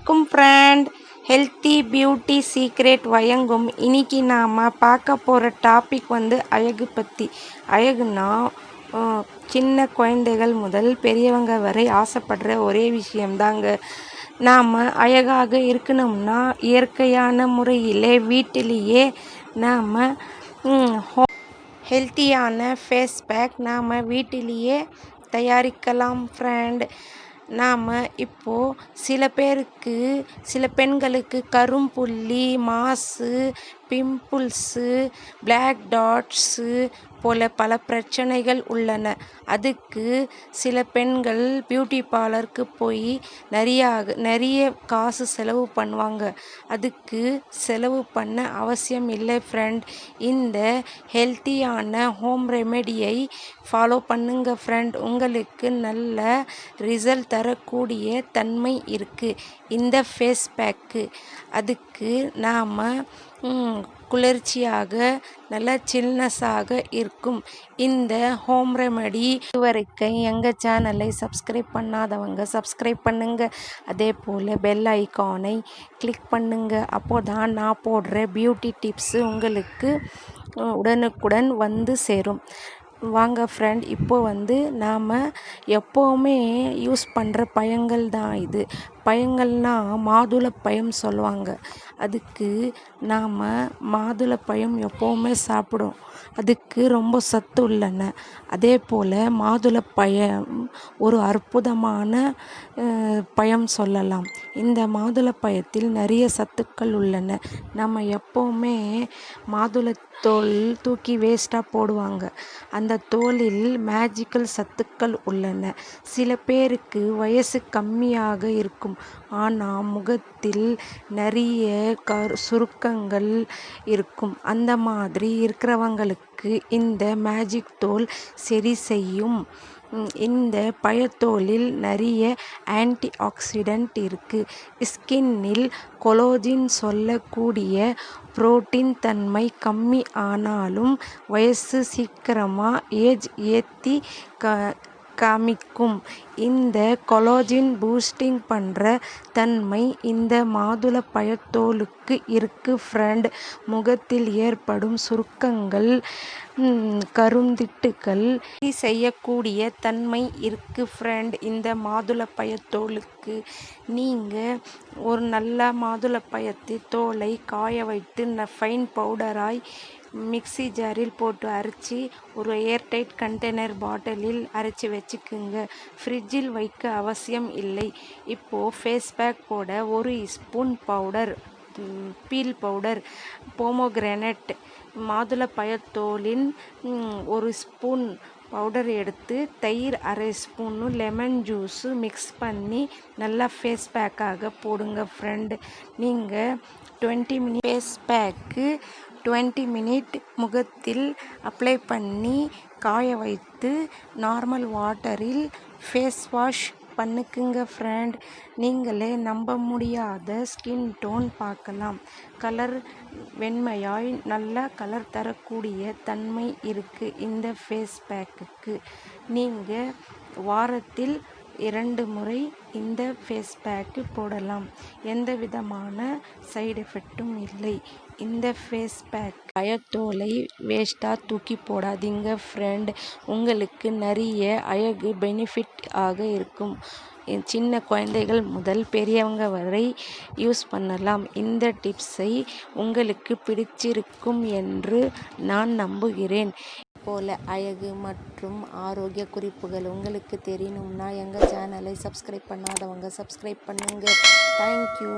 வணக்கம் friend. Healthy beauty secret வழங்கும் இன்னைக்கு நாம் பார்க்க போகிற டாபிக் அழகு பற்றி. அழகுனா சின்ன குழந்தைகள் முதல் பெரியவங்க வரை ஆசைப்படுற ஒரே விஷயம்தாங்க. நாம் அழகாக இருக்கணும்னா இயற்கையான முறையில் வீட்டிலேயே நாம் ஹெல்த்தியான ஃபேஸ் பேக் நாம் வீட்டிலேயே தயாரிக்கலாம் ஃப்ரெண்ட். நாம் இப்போது சில பெண்களுக்கு கரும்புள்ளி, மாசு, பிம்பிள்ஸு, பிளாக் டாட்ஸு போல பல பிரச்சனைகள் உள்ளன. அதுக்கு சில பெண்கள் பியூட்டி பார்லருக்கு போய் நிறைய காசு செலவு பண்ணுவாங்க. அதுக்கு செலவு பண்ண அவசியம் இல்லை ஃப்ரெண்ட். இந்த ஹெல்த்தியான ஹோம் ரெமெடியை ஃபாலோ பண்ணுங்க ஃப்ரெண்ட். உங்களுக்கு நல்ல ரிசல்ட் தரக்கூடிய தன்மை இருக்குது இந்த ஃபேஸ் பேக்கு. அதுக்கு நாம் குளிர்ச்சியாக நல்ல சில்னஸாக இருக்கும் இந்த ஹோம் ரெமெடி. இதுவரைக்கும் எங்கள் சேனலை சப்ஸ்கிரைப் பண்ணாதவங்க சப்ஸ்கிரைப் பண்ணுங்கள். அதே போல் பெல் ஐக்கானை கிளிக் பண்ணுங்கள். அப்போ தான் நான் போடுற பியூட்டி டிப்ஸு உங்களுக்கு உடனுக்குடன் சேரும். வாங்க ஃப்ரெண்ட். இப்போது நாம் எப்போவுமே யூஸ் பண்ணுற பழங்கள் தான் இது. பழங்கள்னால் மாதுளப்பழம் சொல்லுவாங்க. அதுக்கு நாம் மாதுளப்பழம் எப்போவுமே சாப்பிடும். அதுக்கு ரொம்ப சத்து உள்ளன. அதே போல் மாதுளப்பழம் ஒரு அற்புதமான பழம் சொல்லலாம். இந்த மாதுளப்பழத்தில் நிறைய சத்துக்கள் உள்ளன. நம்ம எப்போவுமே மாதுளத்தோல் தூக்கி வேஸ்ட்டாக போடுவாங்க. அந்த தோலில் மேஜிக்கல் சத்துக்கள் உள்ளன. சில பேருக்கு வயசு கம்மியாக இருக்கும், ஆனால் முகத்தில் நிறைய சுருக்கங்கள் இருக்கும். அந்த மாதிரி இருக்கிறவங்களுக்கு இந்த மேஜிக் தோல் சரி செய்யும். இந்த பழத்தோலில் நிறைய ஆன்டிஆக்சிடென்ட் இருக்குது. ஸ்கின்னில் கொலாஜன் சொல்லக்கூடிய புரோட்டீன் தன்மை கம்மி ஆனாலும் வயசு சீக்கிரமாக ஏஜ் ஏற்றி காமிக்கும். இந்த கொலாஜன் பூஸ்டிங் பண்ணுற தன்மை இந்த மாதுளப்பழத்தோலுக்கு இருக்குது ஃப்ரெண்ட். முகத்தில் ஏற்படும் சுருக்கங்கள், கருந்திட்டுகள் செய்யக்கூடிய தன்மை இருக்குது ஃப்ரெண்ட் இந்த மாதுளப்பழத்தோலுக்கு. நீங்கள் ஒரு நல்ல மாதுளப்பழத்தை தோலை காய வைத்து ஃபைன் பவுடராய் மிக்ஸி ஜாரில் போட்டு அரைச்சி ஒரு ஏர்டைட் கண்டெய்னர் பாட்டிலில் அரைச்சி வச்சுக்குங்க. ஃப்ரிட்ஜில் வைக்க அவசியம் இல்லை. இப்போது ஃபேஸ் பேக் போட 1 ஸ்பூன் பீல் பவுடர், போமோகிரானேட் மாதுளப்பழத்தோலின் 1 ஸ்பூன் பவுடர் எடுத்து தயிர் 1/2 ஸ்பூனு லெமன் ஜூஸு மிக்ஸ் பண்ணி நல்லா ஃபேஸ் பேக்காக போடுங்க ஃப்ரெண்ட். நீங்கள் 20 மினிட் ஃபேஸ் பேக்கு 20 மினிட் முகத்தில் அப்ளை பண்ணி காய வைத்து நார்மல் வாட்டரில் ஃபேஸ் வாஷ் பண்ணிக்குங்க ஃப்ரெண்ட். நீங்களே நம்ப முடியாத ஸ்கின் டோன் பார்க்கலாம். கலர் வெண்மையாய் நல்ல கலர் தரக்கூடிய தன்மை இருக்குது இந்த ஃபேஸ் பேக்குக்கு. நீங்கள் வாரத்தில் 2 முறை இந்த ஃபேஸ் பேக்கு போடலாம். எந்த விதமான சைடு எஃபெக்டும் இல்லை. இந்த ஃபேஸ் பேக் பழத்தோலை வேஸ்ட்டாக தூக்கி போடாதீங்க ஃப்ரெண்ட். உங்களுக்கு நிறைய அழகு பெனிஃபிட் ஆக இருக்கும். சின்ன குழந்தைகள் முதல் பெரியவங்க வரை யூஸ் பண்ணலாம். இந்த டிப்ஸை உங்களுக்கு பிடிச்சிருக்கும் என்று நான் நம்புகிறேன். போல அழகு மற்றும் ஆரோக்கிய குறிப்புகள் உங்களுக்கு தெரியணும்னா எங்கள் சேனலை சப்ஸ்கிரைப் பண்ணாதவங்க சப்ஸ்கிரைப் பண்ணுங்கள். தேங்க்யூ.